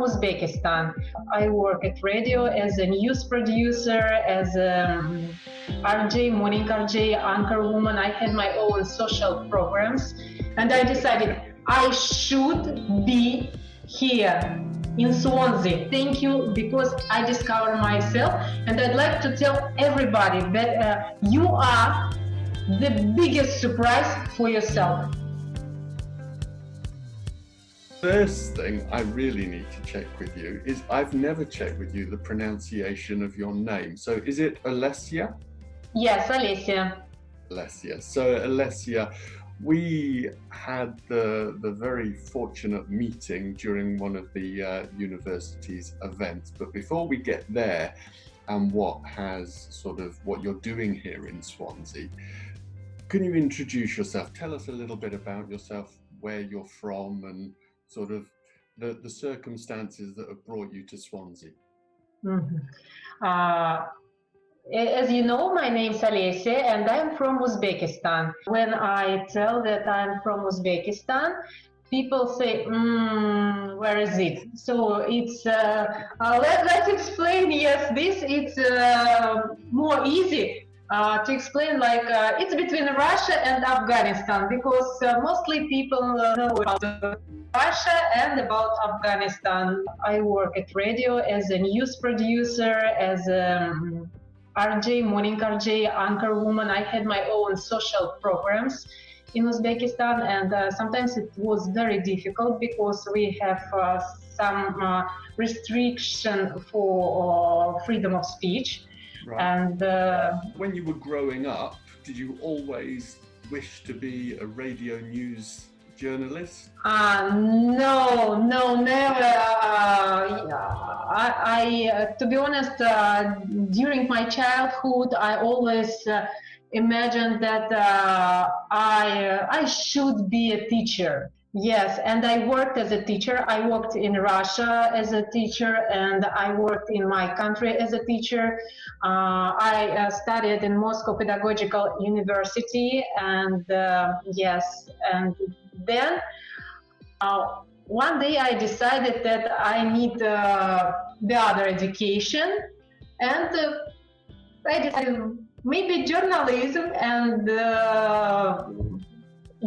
Uzbekistan. I work at radio as a news producer, as a RJ, morning RJ, anchor woman. I had my own social programs, and I decided I should be here in Swansea. Thank you, because I discovered myself, and I'd like to tell everybody that you are the biggest surprise for yourself. First thing I really need to check with you is I've never checked with you the pronunciation of your name. So is it Olesya? Yes, Olesya. Olesya. So Olesya, we had the very fortunate meeting during one of the university's events. But before we get there and what you're doing here in Swansea, can you introduce yourself? Tell us a little bit about yourself, where you're from, and sort of the circumstances that have brought you to Swansea. Mm-hmm. As you know, my name is Olesya and I'm from Uzbekistan. When I tell that I'm from Uzbekistan, people say, where is it? So it's, let's explain, yes, it's more easy to explain, like it's between Russia and Afghanistan, because mostly people know about Russia and about Afghanistan. I work at radio as a news producer, as a RJ, morning RJ, anchor woman. I had my own social programs in Uzbekistan, and sometimes it was very difficult because we have some restriction for freedom of speech. Right. And when you were growing up, did you always wish to be a radio news journalist? No, never. To be honest, during my childhood, I always imagined that I should be a teacher. Yes, and I worked as a teacher. I worked in Russia as a teacher, and I worked in my country as a teacher. I studied in Moscow Pedagogical University, and yes, and then one day I decided that I need the other education, and I decided maybe journalism, and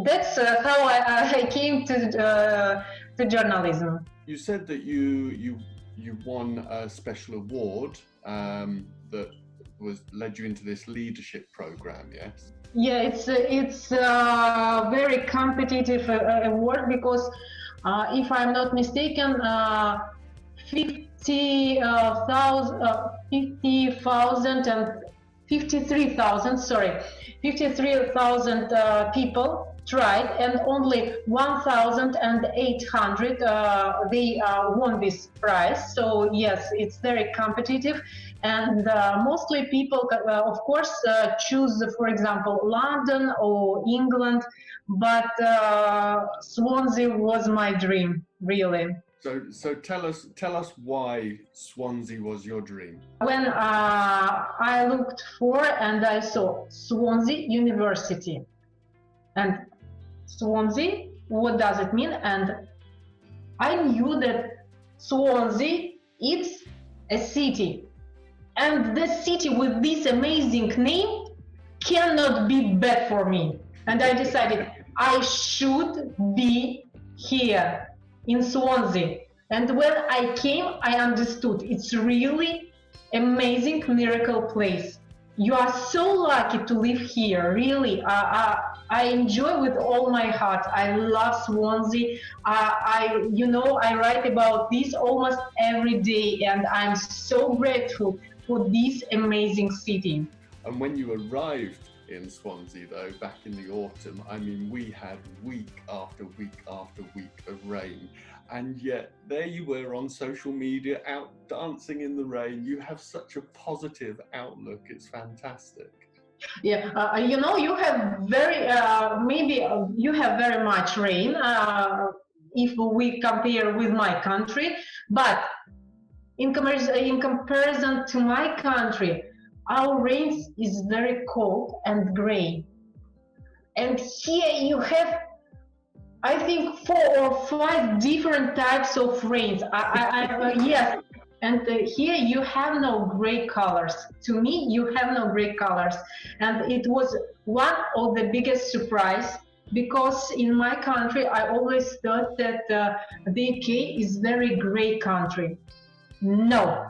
that's how I came to journalism. You said that you won a special award that led you into this leadership program, yes? Yeah, it's a very competitive award, because if I'm not mistaken, 53,000 people tried, and only 1,800 they won this prize. So yes, it's very competitive, and mostly people of course choose, for example, London or England, but Swansea was my dream, really. So tell us why Swansea was your dream. When I looked for and I saw Swansea University, and Swansea, what does it mean? And I knew that Swansea is a city, and the city with this amazing name cannot be bad for me. And I decided I should be here in Swansea. And when I came, I understood it's really amazing, miracle place. You are so lucky to live here, really. I enjoy with all my heart. I love Swansea. I write about this almost every day, and I'm so grateful for this amazing city. And when you arrived in Swansea, though, back in the autumn, I mean, we had week after week after week of rain, and yet there you were on social media out dancing in the rain. You have such a positive outlook. It's fantastic. Yeah, you have you have very much rain if we compare with my country, but in comparison to my country, our rain is very cold and gray. And here you have I think 4 or 5 different types of rains. Yes, and here you have no gray colors. To me, you have no gray colors, and it was one of the biggest surprise because in my country I always thought that the UK is very gray country. No,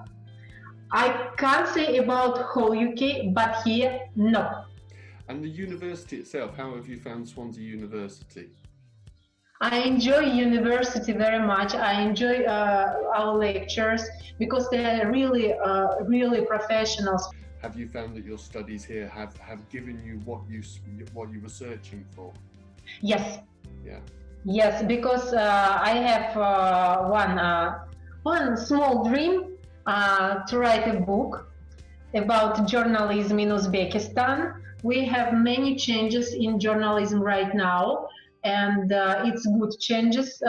I can't say about whole UK, but here, no. And the university itself, how have you found Swansea University? I enjoy university very much. I enjoy our lectures because they are really professionals. Have you found that your studies here have given you what you were searching for? Yes, Yeah. yes, because I have one small dream to write a book about journalism in Uzbekistan. We have many changes in journalism right now, and it's good changes.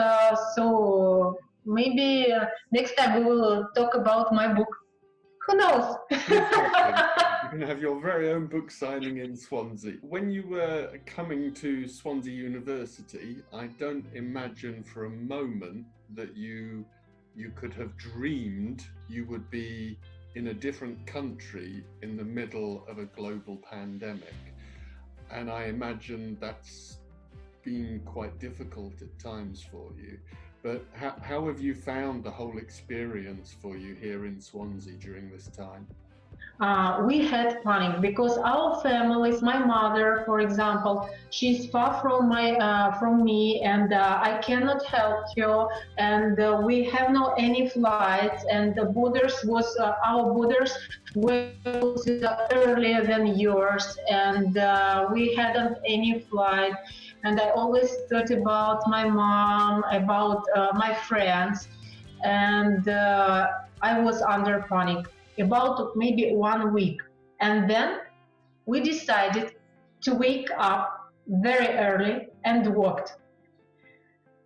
So maybe next time we will talk about my book. Who knows? You can have your very own book signing in Swansea. When you were coming to Swansea University, I don't imagine for a moment that you could have dreamed you would be in a different country in the middle of a global pandemic. And I imagine that's been quite difficult at times for you. But how have you found the whole experience for you here in Swansea during this time? We had panic because our families, my mother, for example, she's far from me, and I cannot help her. And we have no any flights, and the borders was our borders were earlier than yours, and we hadn't any flight. And I always thought about my mom, about my friends, and I was under panic about maybe 1 week. And then we decided to wake up very early and walked.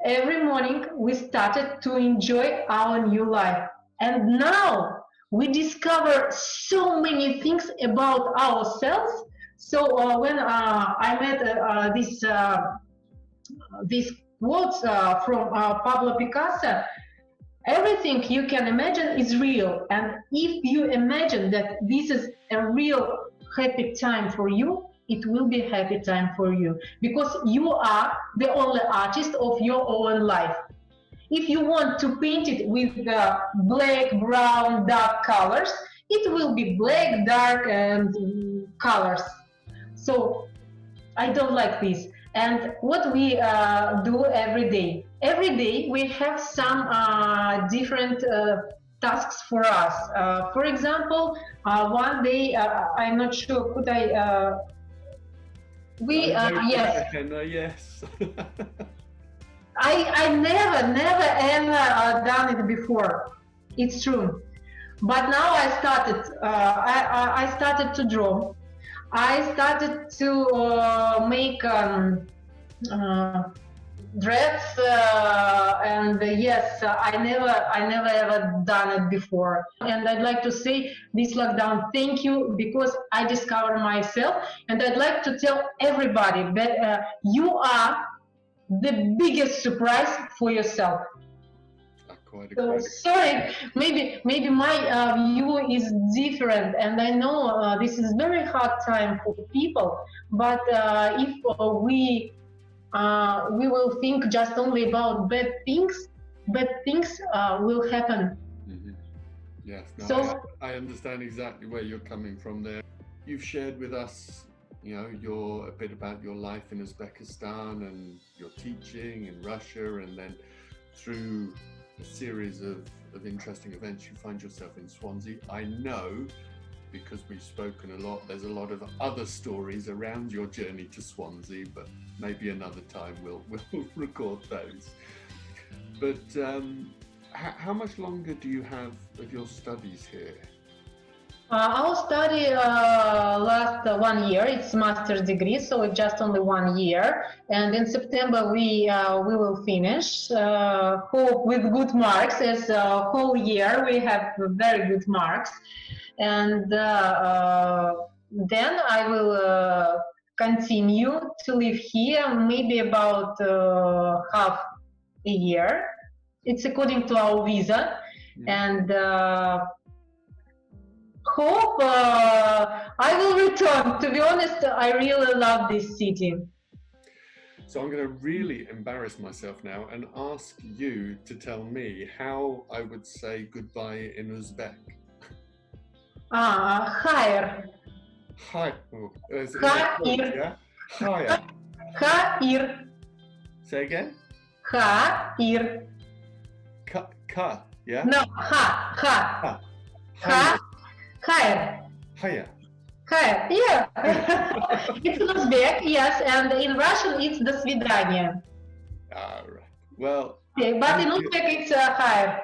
Every morning we started to enjoy our new life. And now we discover so many things about ourselves. So when I met these quotes from Pablo Picasso, everything you can imagine is real. And if you imagine that this is a real happy time for you, it will be a happy time for you because you are the only artist of your own life. If you want to paint it with black, brown, dark colors, it will be black, dark, and colors. So I don't like this. And what we do every day? Every day we have some different tasks for us. For example, one day, I'm not sure, could I, yes. Yes. I never ever done it before. It's true. But now I started to draw. I started to make dress, and yes, I never ever done it before. And I'd like to say this lockdown, thank you, because I discovered myself, and I'd like to tell everybody that you are the biggest surprise for yourself. So sorry, maybe my view is different, and I know this is very hard time for people. But if we will think just only about bad things will happen. Mm-hmm. Yes, no, so I understand exactly where you're coming from there. You've shared with us, a bit about your life in Uzbekistan and your teaching in Russia, and then through a series of interesting events you find yourself in Swansea. I know, because we've spoken a lot, there's a lot of other stories around your journey to Swansea, but maybe another time we'll record those. But how much longer do you have of your studies here? Our study lasts 1 year. It's master's degree, so it's just only 1 year. And in September we will finish. Hope with good marks. As a whole year we have very good marks, and then I will continue to live here, maybe about half a year. It's according to our visa, and hope I will return. To be honest, I really love this city. So I'm going to really embarrass myself now and ask you to tell me how I would say goodbye in Uzbek. Khair. Hi. Oh, Khair. yeah? Hiya. Khair. Say again? Khair. Ka, yeah? No, ha. Hiya. Khair. Hiya. Khair. Yeah. It's in Uzbek, yes, and in Russian it's до свидания. All right. Well. Okay, but in Uzbek it's khair.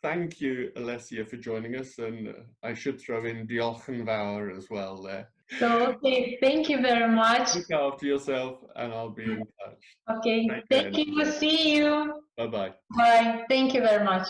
Thank you, Olesya, for joining us, and I should throw in Diolch yn fawr as well there. So, okay, thank you very much. Look after yourself, and I'll be in touch. Okay, thank you. See you. Bye-bye. Bye. Thank you very much.